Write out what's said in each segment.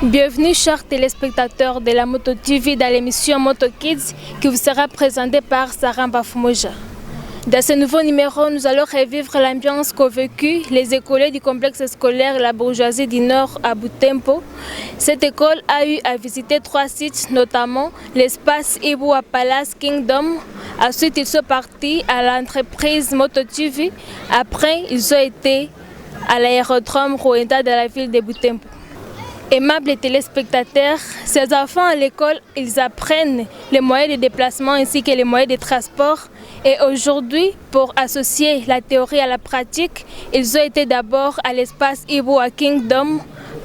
Bienvenue chers téléspectateurs de la Moto TV dans l'émission Moto Kids qui vous sera présentée par Sarah Bafumoja. Dans ce nouveau numéro, nous allons revivre l'ambiance qu'ont vécu les écoliers du complexe scolaire La Bourgeoisie du Nord à Butembo. Cette école a eu à visiter 3 sites, notamment l'espace Iboua Palace Kingdom. Ensuite, ils sont partis à l'entreprise Moto TV. Après, ils ont été à l'aérodrome Rwanda de la ville de Butembo. Aimables téléspectateurs, ces enfants à l'école, ils apprennent les moyens de déplacement ainsi que les moyens de transport. Et aujourd'hui, pour associer la théorie à la pratique, ils ont été d'abord à l'espace Iboua Kingdom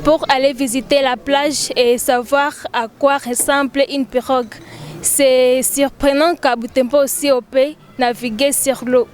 pour aller visiter la plage et savoir à quoi ressemble une pirogue. C'est surprenant qu'à Butembo aussi on peut naviguer sur l'eau.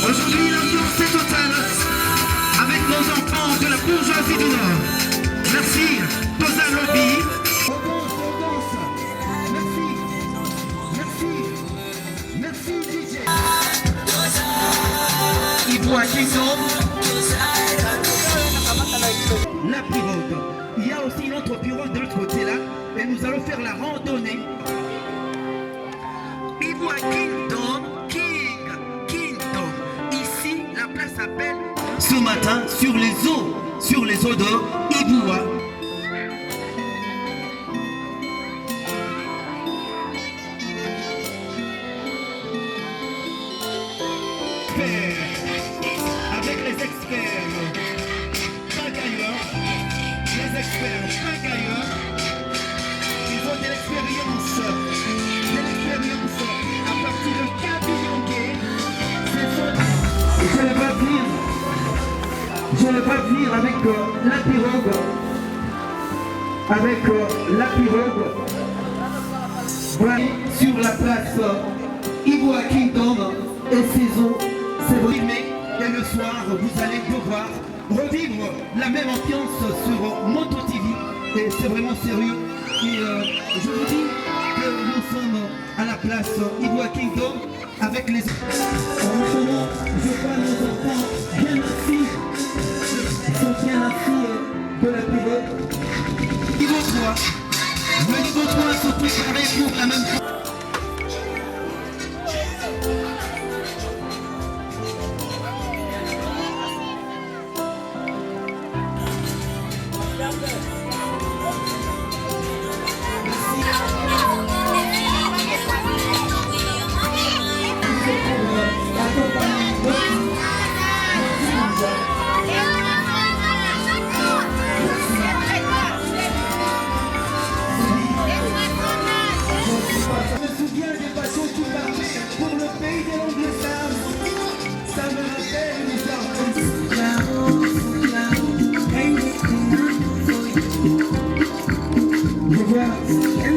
Aujourd'hui, l'ambiance est totale avec nos enfants de la bourgeoisie du Nord. Merci, Posa Lobby. On danse. Merci DJ. Iboua Kingdom. La pirogue. Il y a aussi une autre pirogue de l'autre côté là. Et nous allons faire la randonnée. Iboua Kingdom. Ici, la place s'appelle ce matin sur les eaux de Iboua. faire pagailleur. Il faut de l'expérience à partir de 4 millions gays. Je ne vais pas venir avec la pirogue. Voilà, sur la place Ivoire Kingdom et saison, c'est vrai. Et le soir, vous allez devoir revivre la même ambiance sur Moto TV. Et c'est vraiment sérieux. Et je vous dis que nous sommes à la place Ivoire Kingdom avec les... En ce moment, je vois nos enfants bien assis. Ils sont bien assis de la pirogue. Niveau 3. Le niveau 3 se préparer pour la même chose.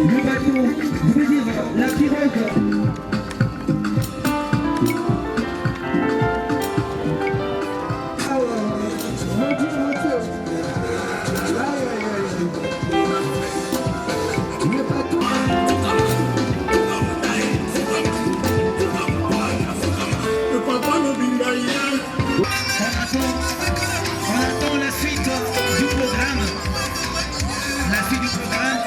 Le bateau, je veux dire la pirogue. On attend la suite du programme. La suite du programme.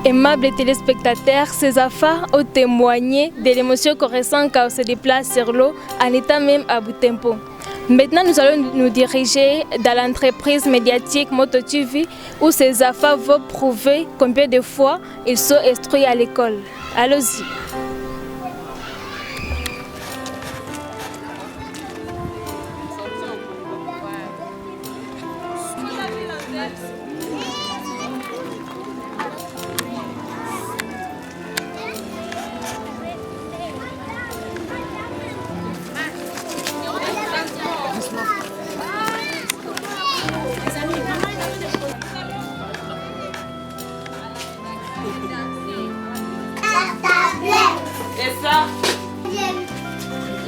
Aimables téléspectateurs, ces affaires ont témoigné de l'émotion qu'on ressent quand on se déplace sur l'eau en étant même à bout de tempo. Maintenant, nous allons nous diriger dans l'entreprise médiatique Moto TV où ces affaires vont prouver combien de fois ils sont instruits à l'école. Allons-y. Et ça?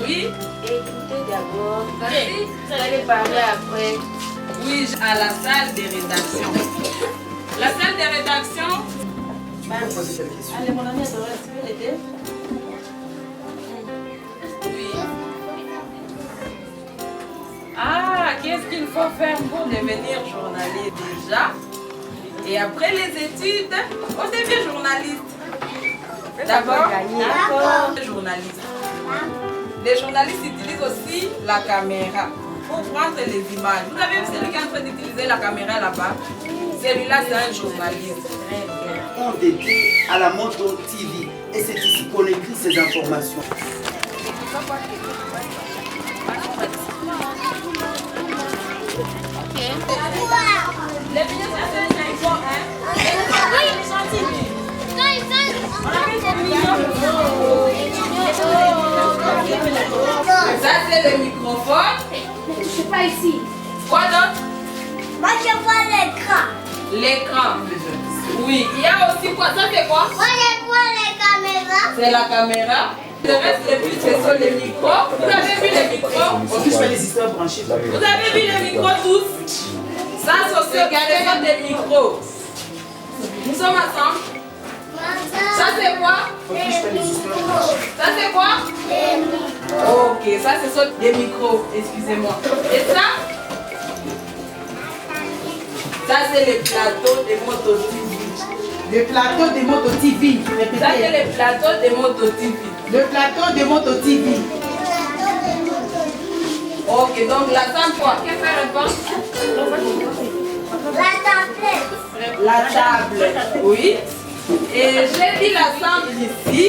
Oui? Écoutez d'abord. Oui. Vous allez parler après. Oui, à la salle de rédaction. La salle de rédaction? Allez, mon ami, tu peux l'aider? Oui. Ah, qu'est-ce qu'il faut faire pour devenir journaliste déjà? Et après les études, on devient journaliste. D'abord, journaliste. Les journalistes utilisent aussi la caméra pour prendre les images. Vous avez vu celui qui est en train d'utiliser la caméra là-bas? Celui-là, c'est un journaliste. On dédié à la Moto TV et c'est ici qu'on écrit ces informations. Les billets, c'est bon, ça, c'est le microphone. Ne touchez pas ici. Quoi d'autre? Moi, je vois l'écran. L'écran. Oui, il y a aussi quoi? Ça, c'est quoi? Moi, je vois les caméras. C'est la caméra. Le reste, les plus, ce sont les micros. Vous avez vu les micros? Je fais les histoires branchées. Vous avez vu les micros tous? Ça, c'est carrément des micros. Nous sommes ensemble. Ça, c'est quoi? C'est ça ce sont des micros, excusez-moi. Et ça c'est le plateau des Moto TV. Le plateau de Moto TV. Répétez. Ça c'est le plateau des Moto TV. Le plateau de Moto TV. Ok, donc la table quoi? Qu'est-ce qu'elle répond? La tablette. La table, oui. Et j'ai dit la table ici,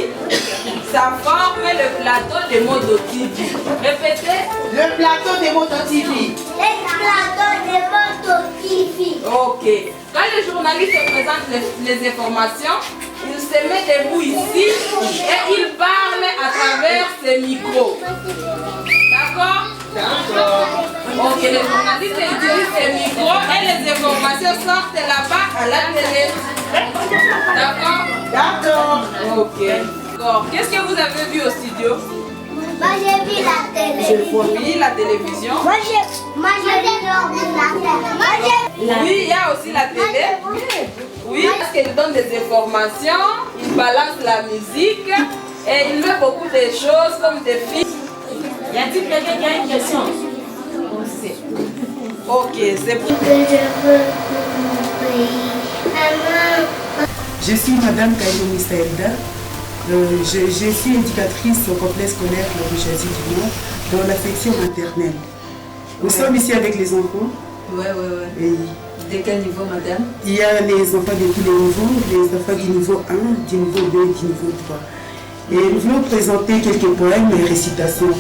ça forme le plateau de Moto TV. Répétez. Le plateau de Moto TV. Le plateau de Moto TV. Ok. Quand les journalistes présentent les informations, ils se mettent debout ici et ils parlent à travers ces micros. D'accord? Ok, les journalistes utilisent ces micros et les informations sortent là-bas à la télé. D'accord? D'accord. Ok. D'accord. Qu'est-ce que vous avez vu au studio? Moi j'ai vu la télé. Oui, la télévision. Moi j'ai vu l'ordinateur. Oui, il y a aussi la télé. Oui, parce qu'il donne des informations, il balance la musique et il met beaucoup de choses comme des films. Y a-t-il quelqu'un qui a une question? Ok, c'est pour... Que je veux pour mon pays. Maman. Je suis Madame Kaïloumi Saïda. Je suis éducatrice au complexe scolaire de Bourgeoisie du Nord dans la section maternelle. Nous sommes ici avec les enfants. Ouais. Et De quel niveau, madame? il y a les enfants de tous les niveaux, les enfants du niveau 1, du niveau 2 et du niveau 3. Et nous voulons présenter quelques poèmes et récitations.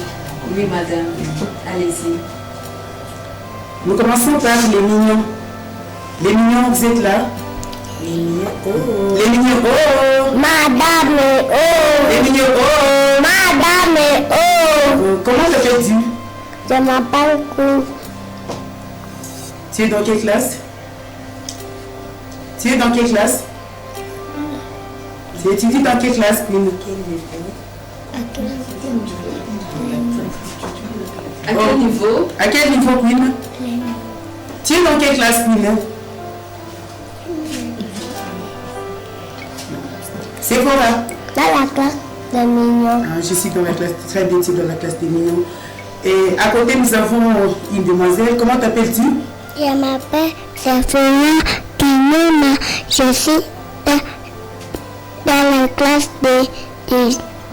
Oui, madame. Allez-y. Nous commençons par les mignons. Les mignons, vous êtes là? Les mignons, oh! Les mignons, oh! Madame, oh! Les mignons, oh! Madame, oh! Comment t'appelles-tu? Je m'appelle Kou. Tu es dans quelle classe? Tu es dans quelle classe? Tu étudies dans quelle classe, Queen? À quel niveau? À quel niveau, Queen? Tu es dans quelle classe, Queen? C'est quoi là? Dans la classe de mignons. Ah, je suis dans la classe, très bien, tu es dans la classe des mignons. Et à côté, nous avons une demoiselle. Comment t'appelles-tu? Je m'appelle Safina Kinema. Je suis dans la classe de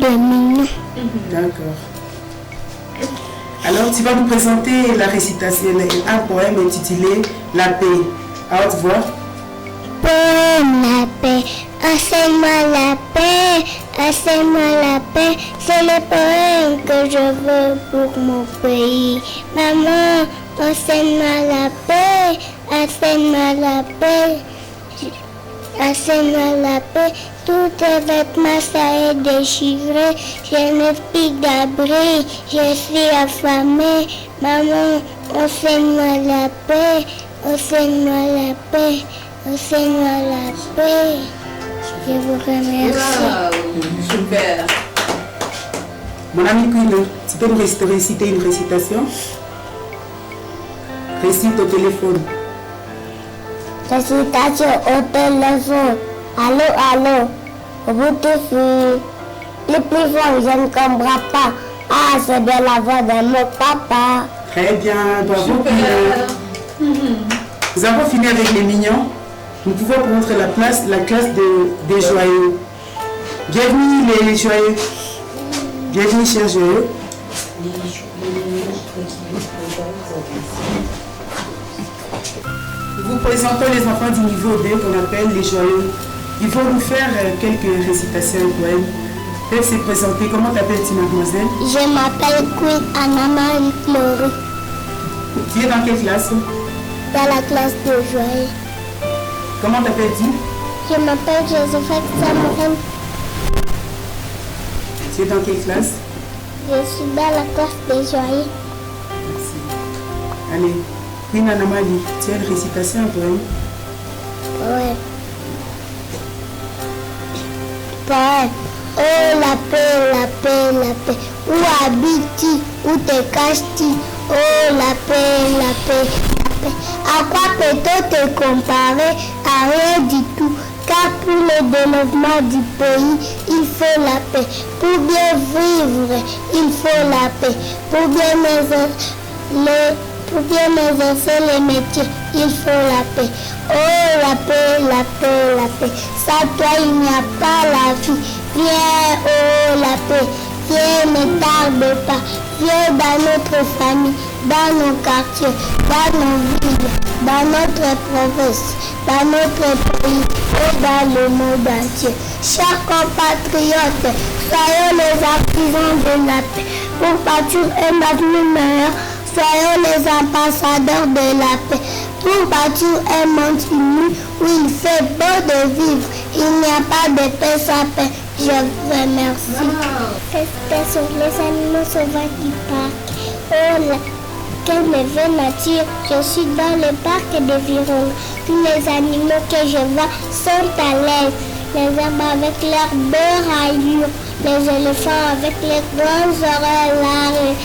mignons. D'accord. Alors, tu vas nous présenter la récitation, un poème intitulé La paix. À haute voix. Poème la paix, enseigne-moi la paix, enseigne-moi la paix, c'est le poème que je veux pour mon pays. Maman, enseigne-moi la paix, enseigne-moi la paix, enseigne-moi la paix, tous tes vêtements ça est déchiré, je n'ai plus d'abri, je suis affamée. Maman, enseigne-moi la paix, enseigne-moi la paix. Enseigne-moi la paix. Je vous remercie. Wow, super. Mon ami Queen, tu peux nous réciter une récitation? Récite au téléphone. Récitation au téléphone. Allô, allô. Vous tous, le plus fort, je ne comprends pas. Ah, c'est bien la voix de mon papa. Très bien, bravo Queen. Nous avons fini avec les mignons. Nous pouvons prendre la classe des joyeux. Bienvenue les joyeux. Bienvenue chers joyeux. Nous présentons les enfants du niveau 2 qu'on appelle les joyeux. Ils vont nous faire quelques récitations et poèmes. Peuvent se présenter. Comment t'appelles-tu, mademoiselle? Je m'appelle Queen Anna-Marie Fleury. Tu es dans quelle classe? Dans la classe de joyeux. Comment t'appelles-tu? Je m'appelle Josephine Samuel. Tu es dans quelle classe? Je suis dans la classe de joyeux. Merci. Allez, Queen Anamali, tu as une récitation, un poème? Ouais. Poème. Oh la paix, la paix, la paix. Où habites-tu? Où te caches-tu? Oh la paix, la paix, la paix. À quoi peut-on te comparer? À rien du tout. Car pour le développement du pays, il faut la paix. Pour bien vivre, il faut la paix. Pour bien exercer les métiers, il faut la paix. Oh, la paix, la paix, la paix. Sans toi, il n'y a pas la vie. Viens, oh, la paix. Viens, ne tarde pas. Viens dans notre famille, dans nos quartiers, dans nos villes, dans notre province, dans notre pays et dans le monde entier. Chers compatriotes, soyons les artisans de la paix pour bâtir un avenir meilleur. Soyons les ambassadeurs de la paix pour bâtir un monde uni où il fait beau de vivre. Il n'y a pas de paix sans paix. Je vous remercie. Respect sur les animaux sauvages du parc. Oh, quelle merveille nature. Je suis dans le parc de Virunga. Tous les animaux que je vois sont à l'aise. Les zèbres avec leurs beaux rayures. Les éléphants avec les grandes oreilles larges.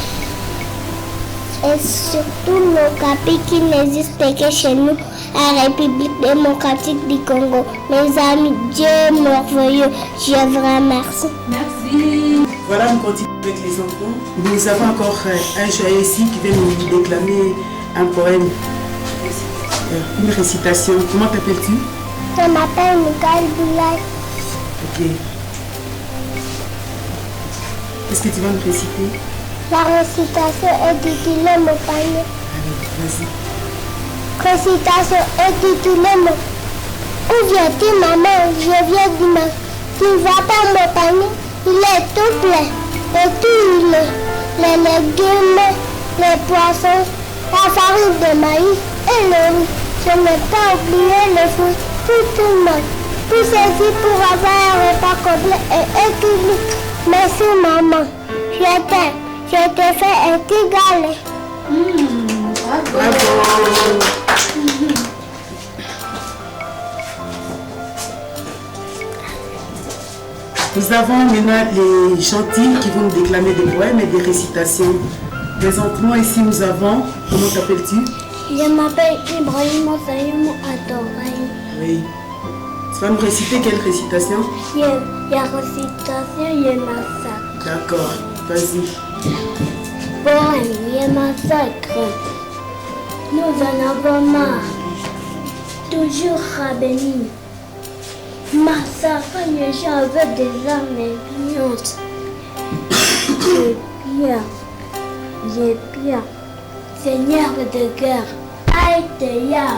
Et surtout nos capis qui n'existent que chez nous, la République démocratique du Congo. Mes amis, Dieu merveilleux, je vous remercie. Merci. Voilà, on continue avec les enfants. Nous avons encore un joyeux ici qui vient nous déclamer un poème, une récitation. Comment t'appelles-tu? Je m'appelle Mikael Boulay. Ok. Qu'est-ce que tu vas nous réciter? La récitation est titulée Mon panier. Allez, vas-y. Récitation est titulée Mon. Où viens-tu, maman? Je viens dimanche. Tu vas pas mon panier? Il est tout plein. Et tout les légumes, les poissons, la farine de maïs et le riz. Je n'ai pas oublié les fruits pour tout le monde. Tout ceci pour avoir un repas complet et équilibré. Merci, maman. Je t'aime. Je te fais un petit galet. Bravo. Nous avons maintenant les gentils qui vont nous déclamer des poèmes et des récitations. Présentement ici nous avons, comment t'appelles-tu? Je m'appelle Ibrahim Saïmou Adoraï. Oui. Tu vas nous réciter quelle récitation? Il y a récitation, il y a massacre. D'accord, vas-y. Poème, il y a massacre. Nous en avons marre. Toujours à bénir. Massacre les gens avec des armes impuantes. J'ai pire. Seigneur de guerre. Aïteya.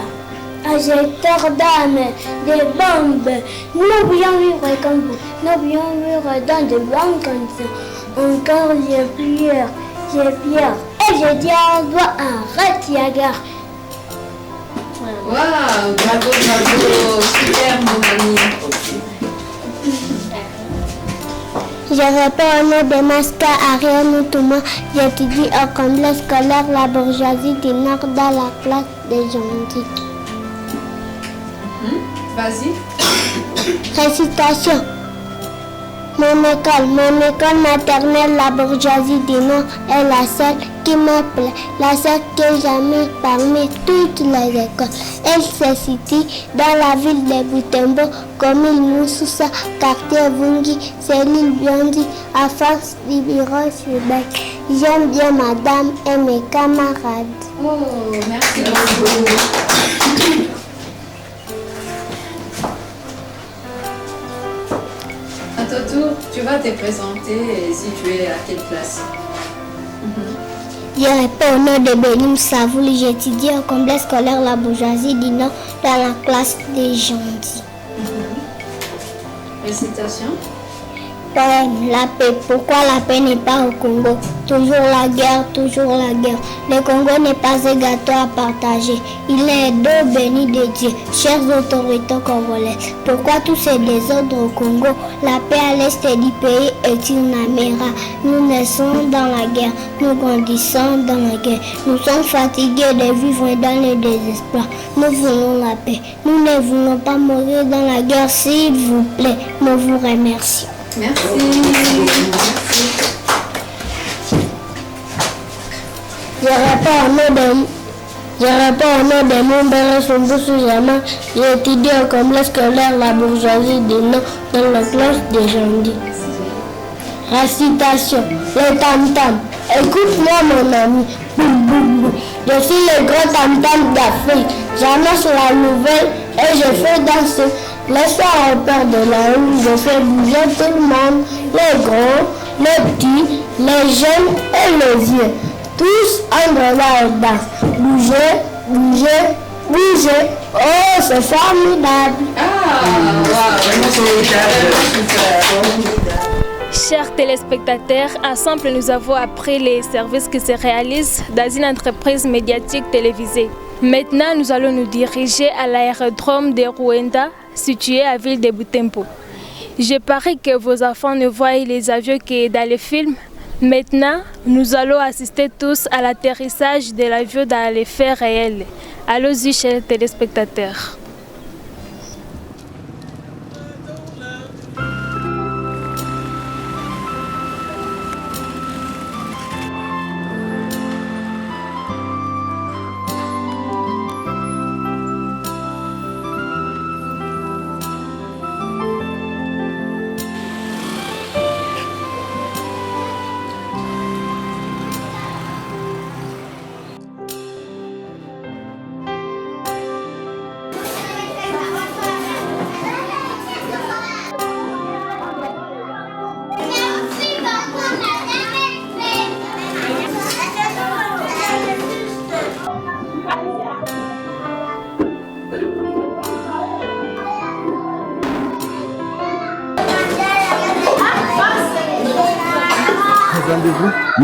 Agitateur d'âmes, des bombes. Nous voulons vivre comme vous. Nous voulons vivre dans de bonnes conditions. Encore j'ai peur. Et je dis on doit arrêter la guerre. Waouh, bravo, super mon ami. Je réponds au nom de Maska Ariane Moutouma. J'étudie au complexe scolaire La Bourgeoisie du Nord dans la classe des Gentils. Vas-y. Récitation. Mon école maternelle La Bourgeoisie du Nord est la seule qui me plaît, la seule que j'aime parmi toutes les écoles. Elle se situe dans la ville de Butembo, commune Moussoussa, quartier Vungi, cellule Biondi, à face du bureau Subec. J'aime bien madame et mes camarades. Oh, merci beaucoup. À ton tour, tu vas te présenter et si tu es à quelle classe? Je réponds au nom de Bélim Savoul. J'étudie au complexe scolaire La Bourgeoisie du Nord dans la classe des Gentils. Récitation. Poème, la paix. Pourquoi la paix n'est pas au Congo? Toujours la guerre, toujours la guerre. Le Congo n'est pas un gâteau à partager. Il est un dos béni de Dieu. Chers autorités congolaises, pourquoi tous ces désordres au Congo? La paix à l'est du pays est une améra. Nous naissons dans la guerre, nous grandissons dans la guerre. Nous sommes fatigués de vivre dans le désespoir. Nous voulons la paix. Nous ne voulons pas mourir dans la guerre, s'il vous plaît. Nous vous remercions. Merci. Je réponds au nom de mon père Soumbousou-Jama. J'ai étudié au complexe scolaire La Bourgeoisie du Nord dans la classe des Gentils. Récitation, le tam-tam. Écoute-moi mon ami. Boum, boum, boum. Je suis le grand tam-tam d'Afrique. J'annonce la nouvelle et je fais danser. Laisse en peur de la rue, je fais bouger tout le monde. Les gros, les petits, les jeunes et les vieux. Tous entre la danse. Bougez, bougez, bougez. Oh, c'est formidable. Chers téléspectateurs, ensemble nous avons appris les services qui se réalisent dans une entreprise médiatique télévisée. Maintenant, nous allons nous diriger à l'aérodrome de Rwanda, situé à Ville de Butembo. Je parie que vos enfants ne voient les avions que dans les films. Maintenant, nous allons assister tous à l'atterrissage de l'avion dans les faits réels. Allons-y, chers téléspectateurs.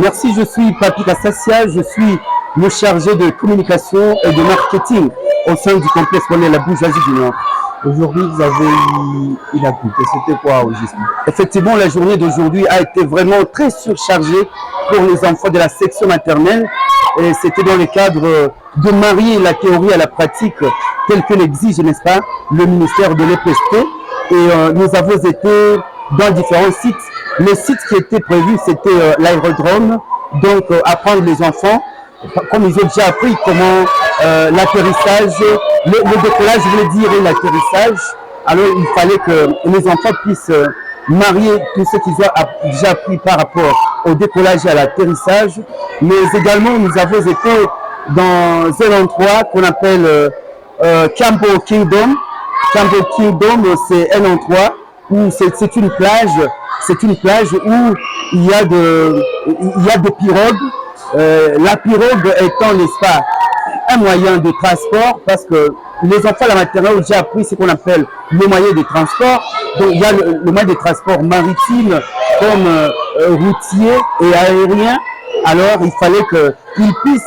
Merci, je suis Papi Kassasia, je suis le chargé de communication et de marketing au sein du complexe scolaire La Bourgeoisie du Nord. Aujourd'hui, vous avez eu la goutte. C'était quoi au juste? Effectivement, la journée d'aujourd'hui a été vraiment très surchargée pour les enfants de la section maternelle. Et c'était dans le cadre de marier la théorie à la pratique telle que l'exige, n'est-ce pas, le ministère de l'EPST. Et nous avons été dans différents sites. Le site qui était prévu, c'était l'aérodrome. Donc, apprendre les enfants, comme ils ont déjà appris comment l'atterrissage, le décollage voulait dire l'atterrissage. Alors, il fallait que les enfants puissent marier tout ce qu'ils ont déjà appris par rapport au décollage et à l'atterrissage. Mais également, nous avons été dans un endroit qu'on appelle Campo Kingdom. Campo Kingdom, c'est un endroit où c'est une plage. C'est une plage où il y a des pirogues. La pirogue étant, n'est-ce pas, un moyen de transport, parce que les enfants à la maternelle ont déjà appris ce qu'on appelle le moyen de transport. Donc il y a le moyen de transport maritime comme routier et aérien. Alors il fallait qu'ils puissent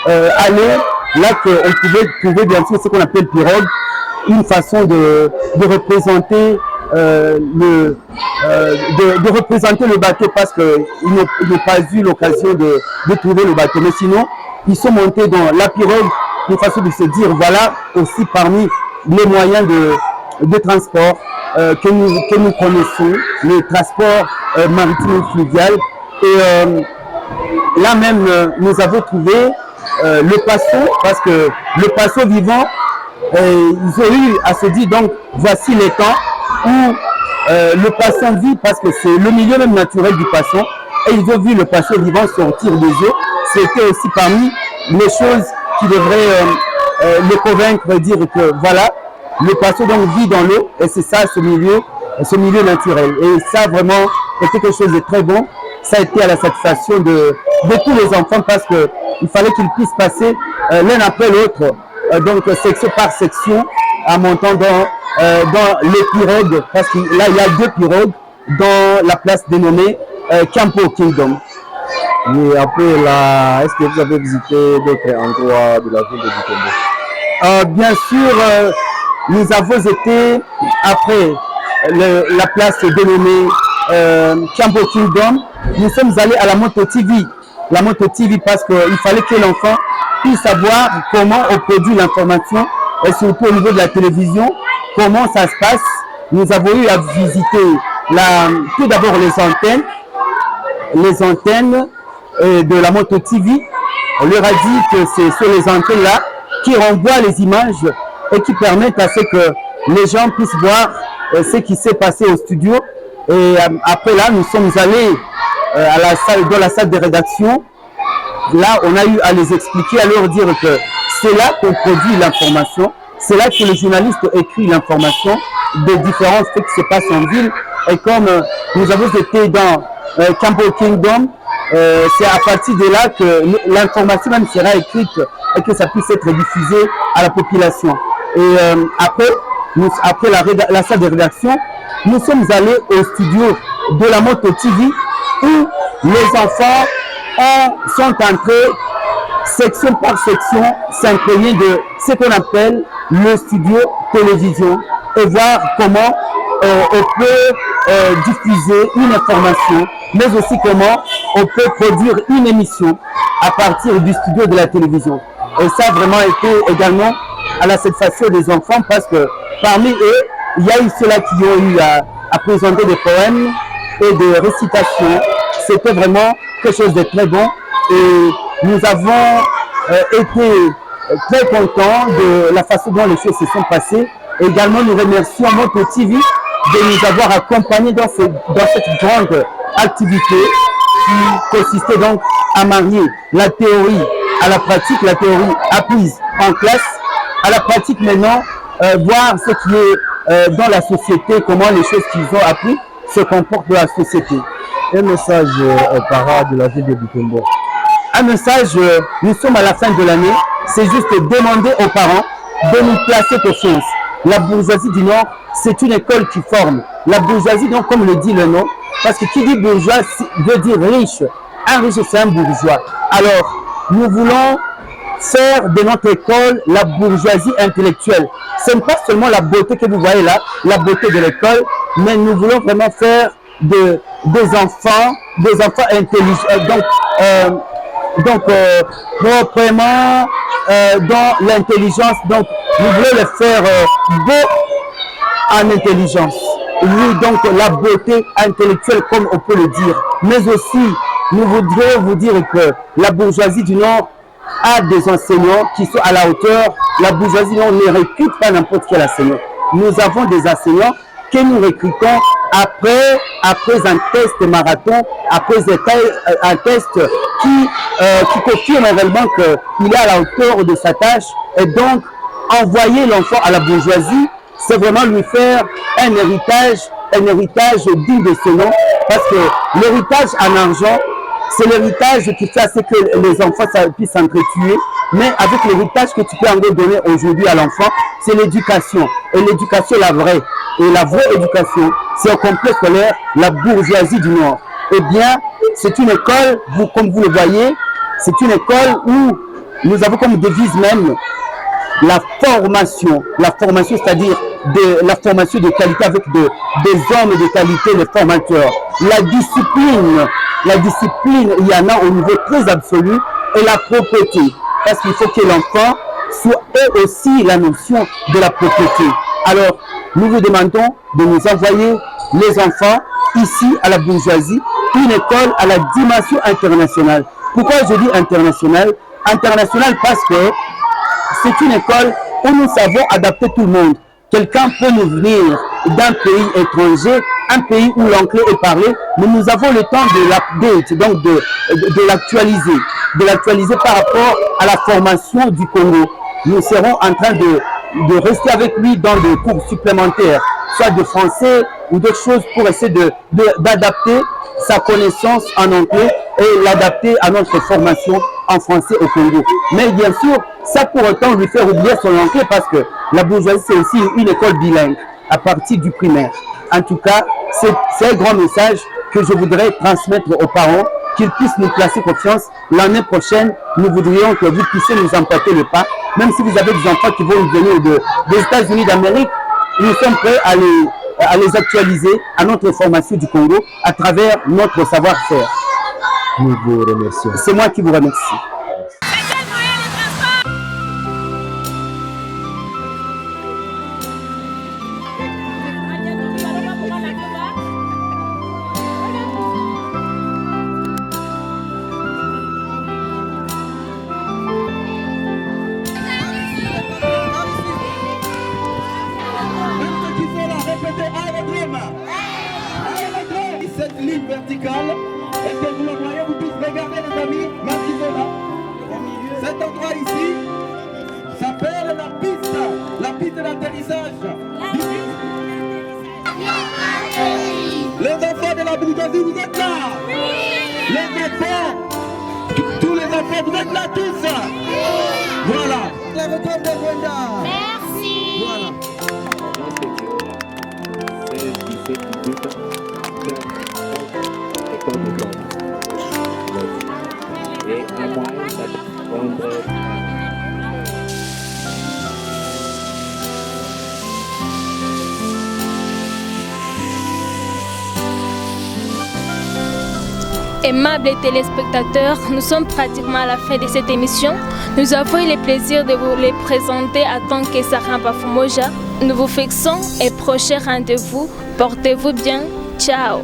aller là qu'on pouvait trouver bien sûr ce qu'on appelle pirogue, une façon de représenter de représenter le bateau, parce qu'ils n'ont pas eu l'occasion de trouver le bateau. Mais sinon, ils sont montés dans la pirogue, une façon de se dire, voilà aussi parmi les moyens de transport que nous connaissons, les transports maritimes et fluvial. Et là même, nous avons trouvé le poisson, parce que le poisson vivant, ils ont eu à se dire, donc voici les temps où le poisson vit, parce que c'est le milieu même naturel du poisson, et ils ont vu le poisson vivant sortir des eaux. C'était aussi parmi les choses qui devraient les convaincre de dire que voilà, le poisson donc vit dans l'eau, et c'est ça ce milieu naturel. Et ça vraiment était quelque chose de très bon. Ça a été à la satisfaction de tous les enfants, parce qu'il fallait qu'ils puissent passer l'un après l'autre, donc section par section, en montant dans les pirogues, parce que là il y a 2 pirogues dans la place dénommée Campo Kingdom. Et après là, est-ce que vous avez visité d'autres endroits de la ville de Butembo? Bien sûr, nous avons été après la place dénommée Campo Kingdom. Nous sommes allés à la Moto TV. La Moto TV, parce qu'il fallait que l'enfant puisse savoir comment on produit l'information, et surtout au niveau de la télévision, comment ça se passe. Nous avons eu à visiter tout d'abord les antennes de la Moto TV. On leur a dit que c'est sur les antennes là qui renvoient les images et qui permettent à ce que les gens puissent voir ce qui s'est passé au studio. Et après là, nous sommes allés dans la salle de rédaction. Là, on a eu à les expliquer, à leur dire que c'est là qu'on produit l'information, c'est là que le journaliste écrit l'information des différents faits qui se passent en ville. Et comme nous avons été dans Campbell Kingdom, c'est à partir de là que l'information même sera écrite et que ça puisse être diffusé à la population. Et après la salle de rédaction, nous sommes allés au studio de la Moto TV où les enfants sont entrés section par section s'imprégner de ce qu'on appelle le studio télévision et voir comment on peut diffuser une information, mais aussi comment on peut produire une émission à partir du studio de la télévision. Et ça a vraiment été également à la satisfaction des enfants parce que parmi eux, il y a eu ceux-là qui ont eu à présenter des poèmes et des récitations. C'était vraiment quelque chose de très bon et nous avons été très contents de la façon dont les choses se sont passées. Et également, nous remercions Moto TV de nous avoir accompagnés dans cette grande activité qui consistait donc à marier la théorie à la pratique, la théorie apprise en classe, à la pratique maintenant, voir ce qui est dans la société, comment les choses qu'ils ont appris se comportent dans la société. Un message aux parents de la ville de Butembo. Un message, nous sommes à la fin de l'année, c'est juste demander aux parents de nous placer confiance. La bourgeoisie du Nord, c'est une école qui forme. La bourgeoisie, donc, comme le dit le nom, parce que qui dit bourgeois veut dire riche. Un riche, c'est un bourgeois. Alors, nous voulons faire de notre école la bourgeoisie intellectuelle. Ce n'est pas seulement la beauté que vous voyez là, la beauté de l'école, mais nous voulons vraiment faire des enfants intelligents. Donc proprement dans l'intelligence. Donc, nous voulons les faire beaux en intelligence. Oui, donc la beauté intellectuelle, comme on peut le dire. Mais aussi, nous voudrions vous dire que la bourgeoisie du Nord a des enseignants qui sont à la hauteur. La bourgeoisie du Nord ne recrute pas n'importe quel enseignant. Nous avons des enseignants que nous recrutons après un test marathon, après un test qui confirme réellement qu'il est à la hauteur de sa tâche. Et donc, envoyer l'enfant à la bourgeoisie, c'est vraiment lui faire un héritage digne de ce nom, parce que l'héritage en argent, c'est l'héritage qui fait à ce que les enfants puissent s'entretuer, mais avec l'héritage que tu peux en donner aujourd'hui à l'enfant, c'est l'éducation. Et l'éducation, la vraie. Et la vraie éducation, c'est au complexe scolaire, la bourgeoisie du Nord. Eh bien, c'est une école, comme vous le voyez, c'est une école où nous avons comme devise même la formation, c'est-à-dire la formation de qualité avec des hommes de qualité, les formateurs. La discipline, il y en a au niveau très absolu, et la propreté, parce qu'il faut que l'enfant ait aussi la notion de la propreté. Alors, nous vous demandons de nous envoyer les enfants ici à la bourgeoisie, une école à la dimension internationale. Pourquoi je dis internationale? Internationale parce que c'est une école où nous savons adapter tout le monde. Quelqu'un peut nous venir d'un pays étranger, un pays où l'anglais est parlé, mais nous avons le temps de l'update, donc de l'actualiser par rapport à la formation du Congo. Nous serons en train de rester avec lui dans des cours supplémentaires, soit de français ou d'autres choses pour essayer d'adapter sa connaissance en anglais et l'adapter à notre formation en français au Congo. Mais bien sûr, ça pour autant lui faire oublier son anglais parce que la bourgeoisie, c'est aussi une école bilingue à partir du primaire. En tout cas, c'est un grand message que je voudrais transmettre aux parents, qu'ils puissent nous placer confiance. L'année prochaine, nous voudrions que vous puissiez nous emprunter le pas. Même si vous avez des enfants qui vont venir des États-Unis d'Amérique, nous sommes prêts à les actualiser à notre formation du Congo à travers notre savoir-faire. Nous vous remercions. C'est moi qui vous remercie. Répétez, allez, salle. Est-ce que vous le voyez? Vous tous regardez les amis, même qui sont là. Cet endroit ici s'appelle la piste d'atterrissage. Les enfants de la bourgeoisie, vous êtes là? Les enfants, tous les enfants, vous êtes là tous? Voilà. La retourne de Rwanda. Merci. Voilà. Aimables téléspectateurs, nous sommes pratiquement à la fin de cette émission. Nous avons eu le plaisir de vous les présenter à tant que Sarah Bafumoja. Nous vous fixons un prochain rendez-vous. Portez-vous bien. Ciao.